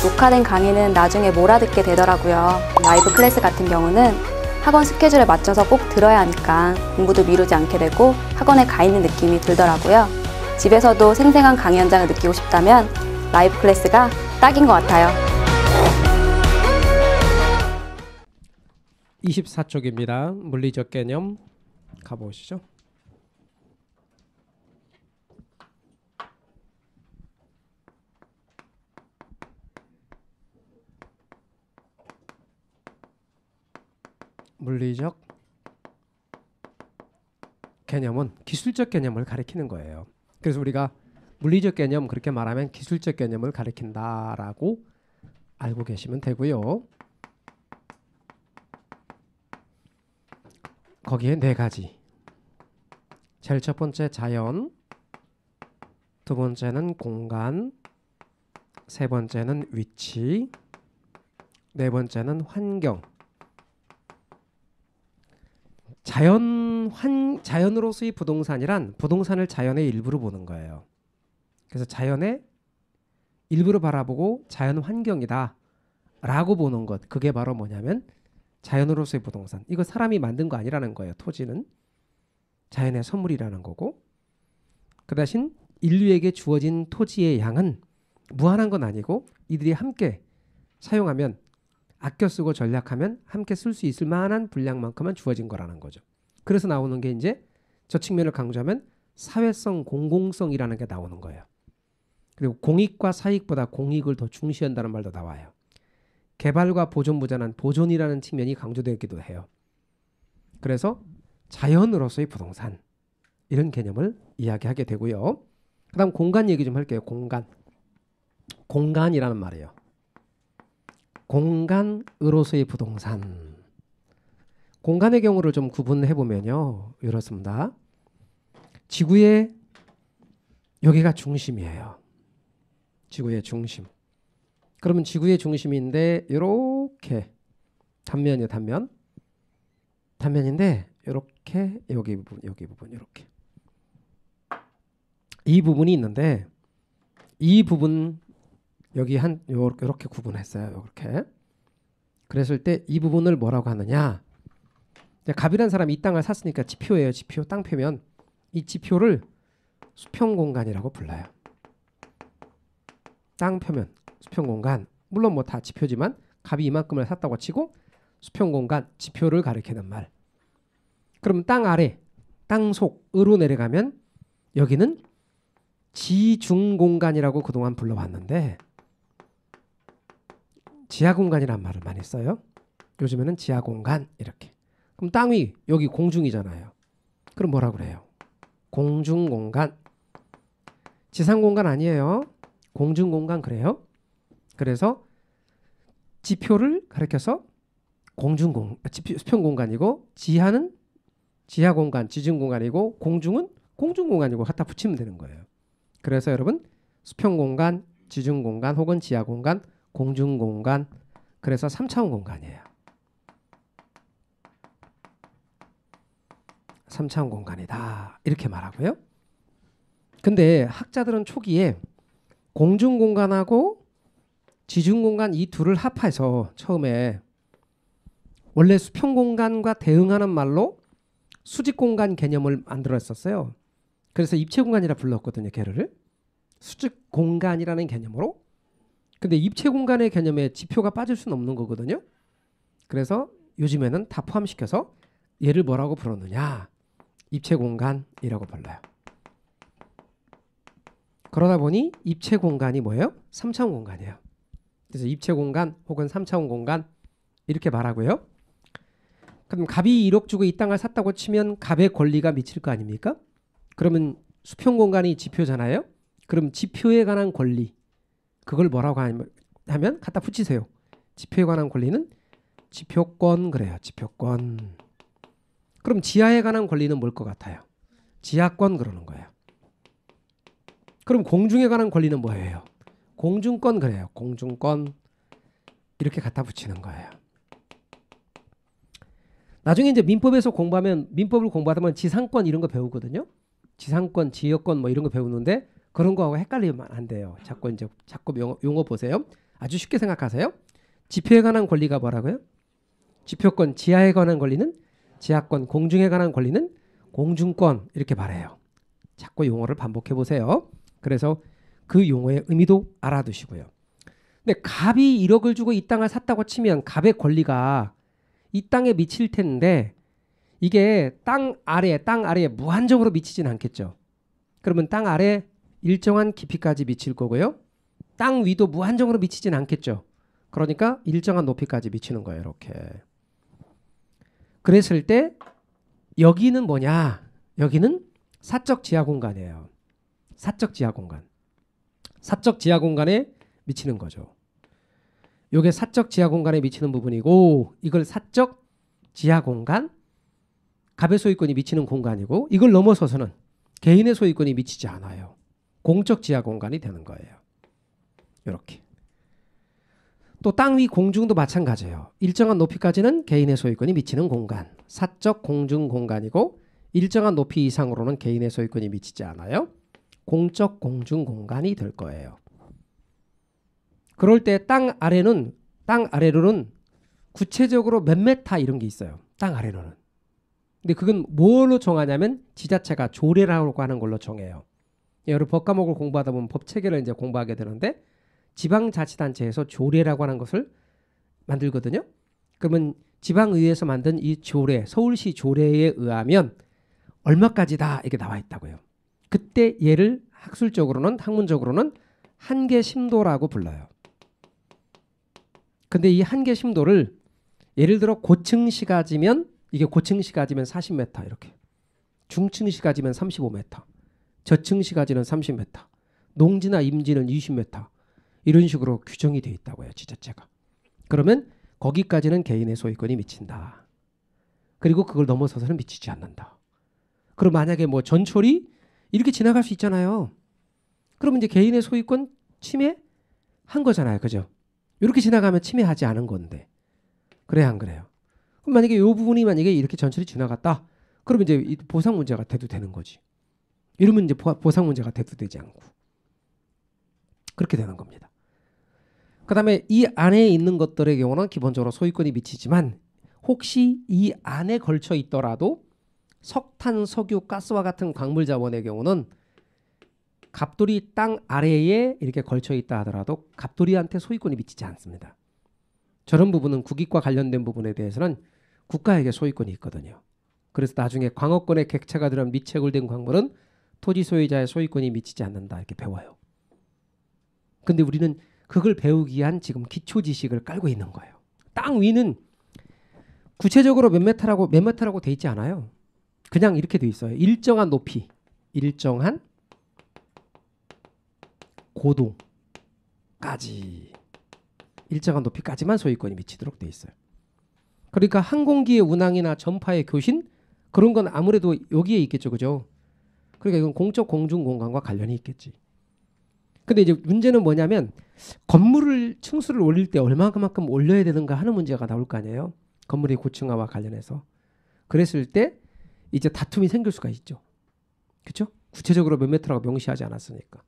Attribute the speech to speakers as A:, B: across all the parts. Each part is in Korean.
A: 녹화된 강의는 나중에 몰아듣게 되더라고요. 라이브 클래스 같은 경우는 학원 스케줄에 맞춰서 꼭 들어야 하니까 공부도 미루지 않게 되고 학원에 가 있는 느낌이 들더라고요. 집에서도 생생한 강의 현장을 느끼고 싶다면 라이브 클래스가 딱인 것 같아요.
B: 24쪽입니다. 물리적 개념 가보시죠. 물리적 개념은 기술적 개념을 가리키는 거예요. 그래서 우리가 물리적 개념 그렇게 말하면 기술적 개념을 가리킨다라고 알고 계시면 되고요. 거기에 네 가지. 제일 첫 번째 자연, 두 번째는 공간, 세 번째는 위치, 네 번째는 환경. 자연으로서의 부동산이란 부동산을 자연의 일부로 보는 거예요. 그래서 자연의 일부로 바라보고 자연 환경이다 라고 보는 것, 그게 바로 뭐냐면 자연으로서의 부동산. 이거 사람이 만든 거 아니라는 거예요. 토지는 자연의 선물이라는 거고, 그 대신 인류에게 주어진 토지의 양은 무한한 건 아니고 이들이 함께 사용하면, 아껴 쓰고 전략하면 함께 쓸 수 있을 만한 분량만큼만 주어진 거라는 거죠. 그래서 나오는 게 이제 저 측면을 강조하면 사회성, 공공성이라는 게 나오는 거예요. 그리고 공익과 사익보다 공익을 더 중시한다는 말도 나와요. 개발과 보존보다는 보존이라는 측면이 강조되기도 해요. 그래서 자연으로서의 부동산, 이런 개념을 이야기하게 되고요. 그 다음 공간 얘기 좀 할게요. 공간이라는 말이에요. 공간으로서의 부동산. 공간의 경우를 좀 구분해 보면요, 이렇습니다. 지구의 여기가 중심이에요. 지구의 중심. 그러면 지구의 중심인데 이렇게 단면이요, 단면인데 이렇게 여기 부분 이렇게 이 부분이 있는데, 이 부분 여기 이렇게 구분했어요. 이렇게. 그랬을 때 이 부분을 뭐라고 하느냐? 갑이라는 사람이 이 땅을 샀으니까 지표예요. 지표, 땅표면 이 지표를 수평공간이라고 불러요. 땅표면 수평공간. 물론 뭐 다 지표지만 갑이 이만큼을 샀다고 치고 수평공간, 지표를 가리키는 말. 그럼 땅 아래, 땅 속으로 내려가면 여기는 지중공간이라고 그동안 불러왔는데, 지하공간이란 말을 많이 써요. 요즘에는 지하공간 이렇게. 그럼 땅 위, 여기 공중이잖아요. 그럼 뭐라 그래요? 공중공간. 지상공간 아니에요. 공중공간 그래요. 그래서 지표를 가리켜서 수평공간이고, 지하는 지하공간, 지중공간이고, 공중은 공중공간이고 갖다 붙이면 되는 거예요. 그래서 여러분 수평공간, 지중공간 혹은 지하공간, 공중공간, 그래서 3차원 공간이에요. 3차원 공간이다 이렇게 말하고요. 근데 학자들은 초기에 공중공간하고 지중공간 이 둘을 합해서 처음에 원래 수평공간과 대응하는 말로 수직공간 개념을 만들었었어요. 그래서 입체공간이라 불렀거든요. 걔를 수직공간이라는 개념으로. 근데 입체공간의 개념에 지표가 빠질 수는 없는 거거든요. 그래서 요즘에는 다 포함시켜서 얘를 뭐라고 부르느냐? 입체공간이라고 불러요. 그러다 보니 입체공간이 뭐예요? 3차원 공간이에요. 그래서 입체공간 혹은 3차원 공간 이렇게 말하고요. 그럼 갑이 1억 주고 이 땅을 샀다고 치면 갑의 권리가 미칠 거 아닙니까? 그러면 수평공간이 지표잖아요. 그럼 지표에 관한 권리, 그걸 뭐라고 하면 갖다 붙이세요. 지표에 관한 권리는 지표권 그래요. 지표권. 그럼 지하에 관한 권리는 뭘 것 같아요? 지하권 그러는 거예요. 그럼 공중에 관한 권리는 뭐예요? 공중권 그래요. 공중권. 이렇게 갖다 붙이는 거예요. 나중에 이제 민법에서 민법을 공부하다 지상권 이런 거 배우거든요. 지상권, 지역권 뭐 이런 거 배우는데 그런 거하고 헷갈리면 안 돼요. 자꾸 용어 보세요. 아주 쉽게 생각하세요. 지표에 관한 권리가 뭐라고요? 지표권 지하에 관한 권리는 지하권, 공중에 관한 권리는 공중권 이렇게 말해요. 자꾸 용어를 반복해 보세요. 그래서 그 용어의 의미도 알아두시고요. 근데 갑이 1억을 주고 이 땅을 샀다고 치면 갑의 권리가 이 땅에 미칠 텐데 이게 땅 아래에 무한적으로 미치진 않겠죠. 그러면 땅 아래 일정한 깊이까지 미칠 거고요. 땅 위도 무한적으로 미치진 않겠죠. 그러니까 일정한 높이까지 미치는 거예요. 이렇게. 그랬을 때 여기는 뭐냐? 여기는 사적 지하 공간이에요. 사적 지하 공간. 사적 지하 공간에 미치는 거죠. 요게 사적 지하 공간에 미치는 부분이고 이걸 사적 지하 공간, 갑의 소유권이 미치는 공간이고 이걸 넘어서서는 개인의 소유권이 미치지 않아요. 공적 지하 공간이 되는 거예요. 이렇게. 또 땅 위 공중도 마찬가지예요. 일정한 높이까지는 개인의 소유권이 미치는 공간, 사적 공중 공간이고 일정한 높이 이상으로는 개인의 소유권이 미치지 않아요. 공적 공중 공간이 될 거예요. 그럴 때 땅 아래로는 구체적으로 몇 메타 이런 게 있어요. 땅 아래로는. 근데 그건 뭘로 정하냐면 지자체가 조례라고 하는 걸로 정해요. 여러분 법 과목을 공부하다 보면 법 체계를 이제 공부하게 되는데 지방자치단체에서 조례라고 하는 것을 만들거든요. 그러면 지방의회에서 만든 이 조례, 서울시 조례에 의하면 얼마까지다 이게 나와 있다고요. 그때 얘를 학문적으로는 한계 심도라고 불러요. 근데 이 한계 심도를 예를 들어 고층시가지면 이게 고층시가지면 40m 이렇게, 중층시가지면 35m, 저층시가지는 30m, 농지나 임지는 20m 이런 식으로 규정이 되어 있다고요. 지자체가. 그러면 거기까지는 개인의 소유권이 미친다. 그리고 그걸 넘어서서는 미치지 않는다. 그럼 만약에 뭐 전철이 이렇게 지나갈 수 있잖아요. 그러면 이제 개인의 소유권 침해한 거잖아요. 그죠? 이렇게 지나가면 침해하지 않은 건데. 그래야 안 그래요? 그럼 만약에 이 부분이 만약에 이렇게 전철이 지나갔다. 그러면 이제 보상 문제가 돼도 되는 거지. 이러면 이제 보상 문제가 돼도 되지 않고. 그렇게 되는 겁니다. 그 다음에 이 안에 있는 것들의 경우는 기본적으로 소유권이 미치지만 혹시 이 안에 걸쳐 있더라도 석탄, 석유, 가스와 같은 광물 자원의 경우는 갑돌이 땅 아래에 이렇게 걸쳐 있다 하더라도 갑돌이한테 소유권이 미치지 않습니다. 저런 부분은 국익과 관련된 부분에 대해서는 국가에게 소유권이 있거든요. 그래서 나중에 광업권의 객체가 들어간 미채굴된 광물은 토지 소유자의 소유권이 미치지 않는다 이렇게 배워요. 근데 우리는 그걸 배우기 위한 지금 기초 지식을 깔고 있는 거예요. 땅 위는 구체적으로 몇 메타라고 돼 있지 않아요. 그냥 이렇게 돼 있어요. 일정한 높이, 일정한 고도까지, 일정한 높이까지만 소유권이 미치도록 돼 있어요. 그러니까 항공기의 운항이나 전파의 교신 그런 건 아무래도 여기에 있겠죠, 그죠? 그러니까 이건 공적 공중 공간과 관련이 있겠지. 근데 이제 문제는 뭐냐면 건물을 층수를 올릴 때 얼마만큼 올려야 되는가 하는 문제가 나올 거 아니에요. 건물의 고층화와 관련해서. 그랬을 때 이제 다툼이 생길 수가 있죠. 그렇죠? 구체적으로 몇 메트라고 명시하지 않았으니까.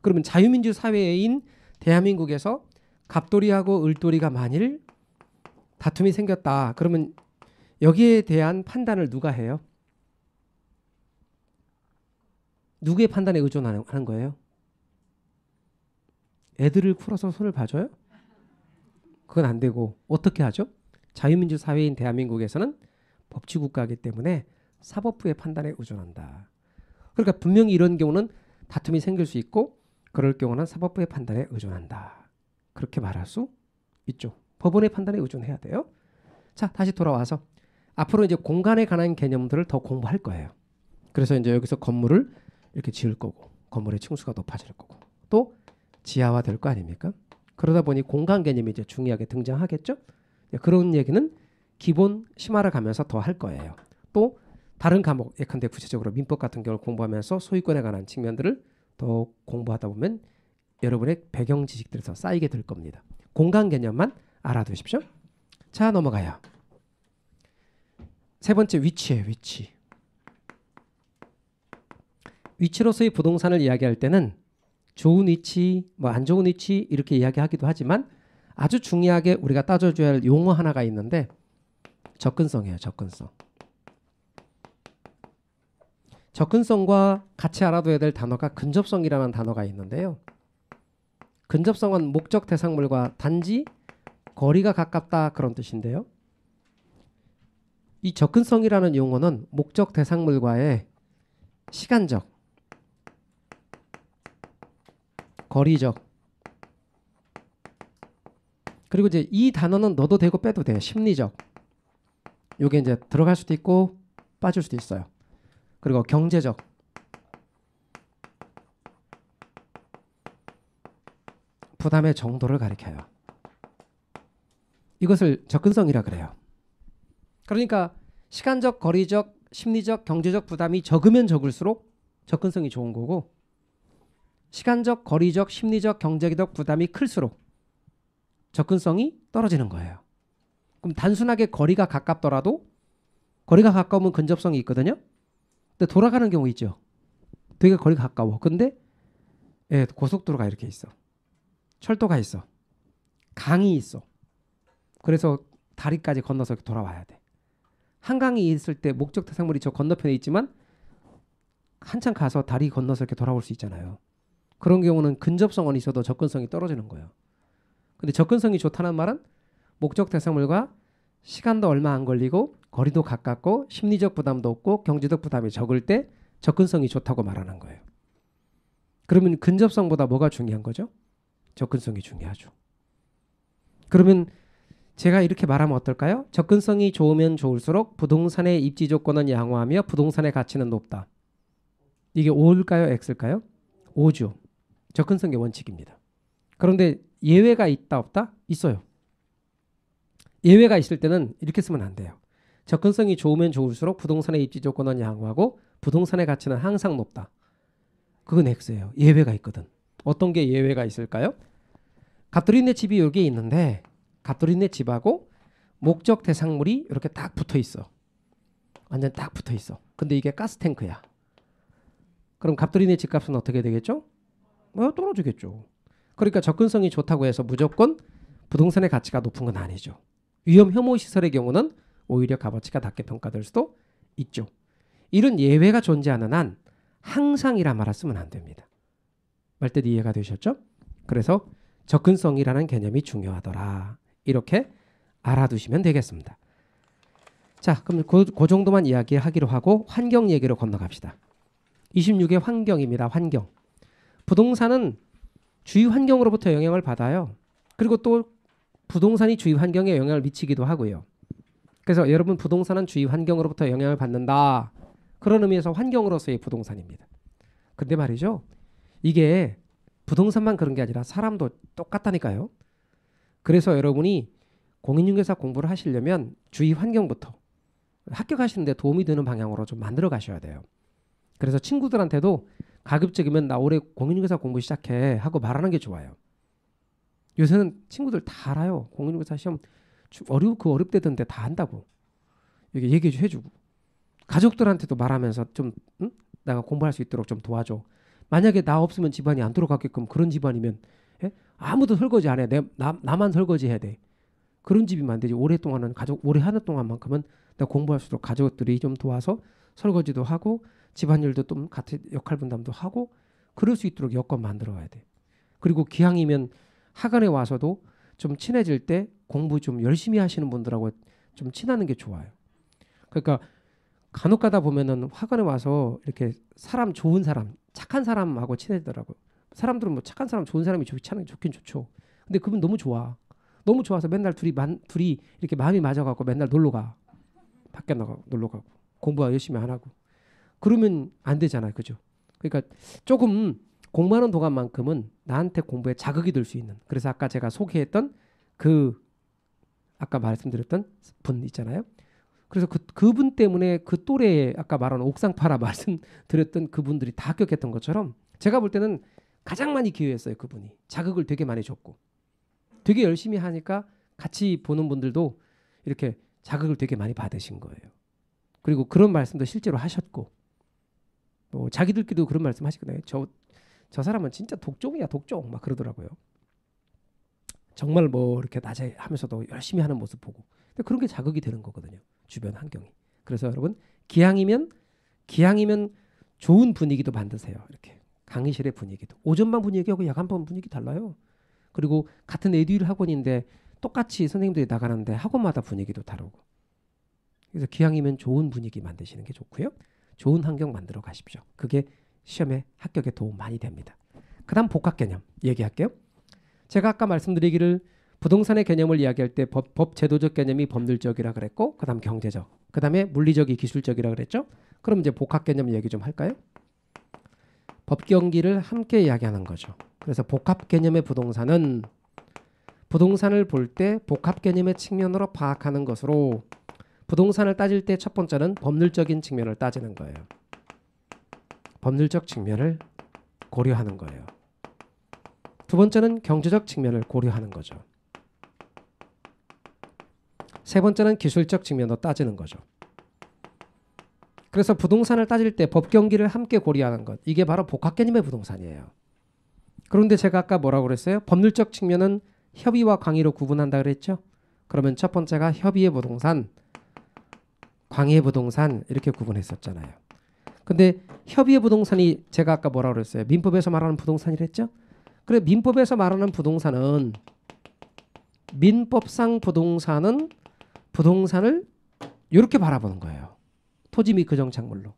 B: 그러면 자유민주 사회인 대한민국에서 갑돌이하고 을돌이가 만일 다툼이 생겼다. 그러면 여기에 대한 판단을 누가 해요? 누구의 판단에 의존하는 거예요? 애들을 풀어서 손을 봐줘요? 그건 안 되고 어떻게 하죠? 자유민주 사회인 대한민국에서는 법치국가이기 때문에 사법부의 판단에 의존한다. 그러니까 분명히 이런 경우는 다툼이 생길 수 있고 그럴 경우는 사법부의 판단에 의존한다. 그렇게 말할 수 있죠. 법원의 판단에 의존해야 돼요. 자, 다시 돌아와서 앞으로 이제 공간에 관한 개념들을 더 공부할 거예요. 그래서 이제 여기서 건물을 이렇게 지을 거고 건물의 층수가 높아질 거고 또 지하화 될 거 아닙니까? 그러다 보니 공간 개념이 이제 중요하게 등장하겠죠. 그런 얘기는 기본 심화를 가면서 더 할 거예요. 또 다른 과목, 예컨대 구체적으로 민법 같은 경우를 공부하면서 소유권에 관한 측면들을 더 공부하다 보면 여러분의 배경 지식들에서 쌓이게 될 겁니다. 공간 개념만 알아두십시오. 자, 넘어가요. 세 번째 위치예요. 위치. 위치로서의 부동산을 이야기할 때는 좋은 위치, 뭐 안 좋은 위치 이렇게 이야기하기도 하지만 아주 중요하게 우리가 따져줘야 할 용어 하나가 있는데 접근성이에요. 접근성. 접근성과 같이 알아둬야 될 단어가 근접성이라는 단어가 있는데요. 근접성은 목적 대상물과 단지 거리가 가깝다 그런 뜻인데요. 이 접근성이라는 용어는 목적 대상물과의 시간적, 거리적, 그리고 이제 이 단어는 넣어도 되고 빼도 돼요. 심리적. 요게 이제 들어갈 수도 있고 빠질 수도 있어요. 그리고 경제적. 부담의 정도를 가리켜요. 이것을 접근성이라 그래요. 그러니까 시간적, 거리적, 심리적, 경제적 부담이 적으면 적을수록 접근성이 좋은 거고 시간적, 거리적, 심리적, 경제적 부담이 클수록 접근성이 떨어지는 거예요. 그럼 단순하게 거리가 가깝더라도 거리가 가까우면 근접성이 있거든요. 근데 돌아가는 경우 있죠. 되게 거리가 가까워. 근데 예, 고속도로가 이렇게 있어. 철도가 있어. 강이 있어. 그래서 다리까지 건너서 이렇게 돌아와야 돼. 한강이 있을 때 목적 대상물이 저 건너편에 있지만 한참 가서 다리 건너서 이렇게 돌아올 수 있잖아요. 그런 경우는 근접성은 있어도 접근성이 떨어지는 거예요. 근데 접근성이 좋다는 말은 목적 대상물과 시간도 얼마 안 걸리고 거리도 가깝고 심리적 부담도 없고 경제적 부담이 적을 때 접근성이 좋다고 말하는 거예요. 그러면 근접성보다 뭐가 중요한 거죠? 접근성이 중요하죠. 그러면 제가 이렇게 말하면 어떨까요? 접근성이 좋으면 좋을수록 부동산의 입지 조건은 양호하며 부동산의 가치는 높다. 이게 O일까요? X일까요? O죠. 접근성의 원칙입니다. 그런데 예외가 있다 없다? 있어요. 예외가 있을 때는 이렇게 쓰면 안 돼요. 접근성이 좋으면 좋을수록 부동산의 입지 조건은 양호하고 부동산의 가치는 항상 높다. 그건 X예요. 예외가 있거든. 어떤 게 예외가 있을까요? 갑돌이네 집이 여기에 있는데 갑돌이네 집하고 목적 대상물이 이렇게 딱 붙어 있어. 완전 딱 붙어 있어. 근데 이게 가스탱크야. 그럼 갑돌이네 집값은 어떻게 되겠죠? 떨어지겠죠. 그러니까 접근성이 좋다고 해서 무조건 부동산의 가치가 높은 건 아니죠. 위험 혐오 시설의 경우는 오히려 값어치가 낮게 평가될 수도 있죠. 이런 예외가 존재하는 한 항상이란 말을 쓰면 안 됩니다. 말뜻 이해가 되셨죠? 그래서 접근성이라는 개념이 중요하더라. 이렇게 알아두시면 되겠습니다. 자, 그럼 그 정도만 이야기하기로 하고 환경 얘기로 건너갑시다. 26의 환경입니다. 환경. 부동산은 주위 환경으로부터 영향을 받아요. 그리고 또 부동산이 주위 환경에 영향을 미치기도 하고요. 그래서 여러분 부동산은 주위 환경으로부터 영향을 받는다. 그런 의미에서 환경으로서의 부동산입니다. 근데 말이죠. 이게 부동산만 그런 게 아니라 사람도 똑같다니까요. 그래서 여러분이 공인중개사 공부를 하시려면 주위 환경부터 학교 가시는데 도움이 되는 방향으로 좀 만들어 가셔야 돼요. 그래서 친구들한테도 가급적이면 나 올해 공인중개사 공부 시작해 하고 말하는 게 좋아요. 요새는 친구들 다 알아요. 공인중개사 시험 어렵대던데 다 한다고. 이게 얘기 좀 해주고 가족들한테도 말하면서 좀 내가 공부할 수 있도록 좀 도와줘. 만약에 나 없으면 집안이 안 돌아가게끔 그런 집안이면 아무도 설거지 안 해. 나만 설거지 해야 돼. 그런 집이면 안 되지. 오랫동안은 오래 하는 동안만큼은 내가 공부할 수 있도록 가족들이 좀 도와서 설거지도 하고 집안일도 좀 같은 역할 분담도 하고 그럴 수 있도록 여건 만들어 가야 돼. 그리고 기왕이면 학원에 와서도 좀 친해질 때 공부 좀 열심히 하시는 분들하고 좀 친하는 게 좋아요. 그러니까 간혹 가다 보면은 학원에 와서 이렇게 사람 좋은 사람, 착한 사람하고 친해지더라고요. 사람들은 뭐 착한 사람, 좋은 사람이 좋긴 좋죠. 근데 그분 너무 좋아. 너무 좋아서 맨날 둘이 이렇게 마음이 맞아갖고 맨날 놀러 가. 밖에 나가고 놀러 가고 공부 열심히 안 하고. 그러면 안 되잖아요. 그죠? 그러니까 조금 공부하는 동안만큼은 나한테 공부에 자극이 될 수 있는. 그래서 아까 제가 소개했던 아까 말씀드렸던 분 있잖아요. 그래서 그분 때문에 그 또래에 아까 말한 옥상파라 말씀드렸던 그분들이 다 합격했던 것처럼 제가 볼 때는 가장 많이 기여했어요. 그분이. 자극을 되게 많이 줬고. 되게 열심히 하니까 같이 보는 분들도 이렇게 자극을 되게 많이 받으신 거예요. 그리고 그런 말씀도 실제로 하셨고 자기들끼리도 그런 말씀 하시거든요. 저 사람은 진짜 독종이야 독종 막 그러더라고요. 정말 뭐 이렇게 낮에 하면서도 열심히 하는 모습 보고. 근데 그런 게 자극이 되는 거거든요. 주변 환경이. 그래서 여러분 기왕이면 좋은 분위기도 만드세요. 이렇게 강의실의 분위기도. 오전반 분위기하고 야간반 분위기 달라요. 그리고 같은 에듀윌 학원인데 똑같이 선생님들이 나가는데 학원마다 분위기도 다르고. 그래서 기왕이면 좋은 분위기 만드시는 게 좋고요. 좋은 환경 만들어 가십시오. 그게 시험에 합격에 도움 많이 됩니다. 그 다음 복합 개념 얘기할게요. 제가 아까 말씀드리기를 부동산의 개념을 이야기할 때 법 제도적 개념이 법률적이라 그랬고 그 다음 경제적, 그 다음에 물리적이 기술적이라 그랬죠. 그럼 이제 복합 개념 얘기 좀 할까요? 법경기를 함께 이야기하는 거죠. 그래서 복합 개념의 부동산은 부동산을 볼 때 복합 개념의 측면으로 파악하는 것으로 부동산을 따질 때 첫 번째는 법률적인 측면을 따지는 거예요. 법률적 측면을 고려하는 거예요. 두 번째는 경제적 측면을 고려하는 거죠. 세 번째는 기술적 측면도 따지는 거죠. 그래서 부동산을 따질 때 법경기를 함께 고려하는 것. 이게 바로 복합 개념의 부동산이에요. 그런데 제가 아까 뭐라고 그랬어요? 법률적 측면은 협의와 광의로 구분한다 그랬죠? 그러면 첫 번째가 협의의 부동산, 광의의 부동산 이렇게 구분했었잖아요. 근데 협의의 부동산이 제가 아까 뭐라고 그랬어요? 민법에서 말하는 부동산이랬죠? 그래 민법에서 말하는 부동산은 민법상 부동산을 이렇게 바라보는 거예요. 토지 및 그정착물로.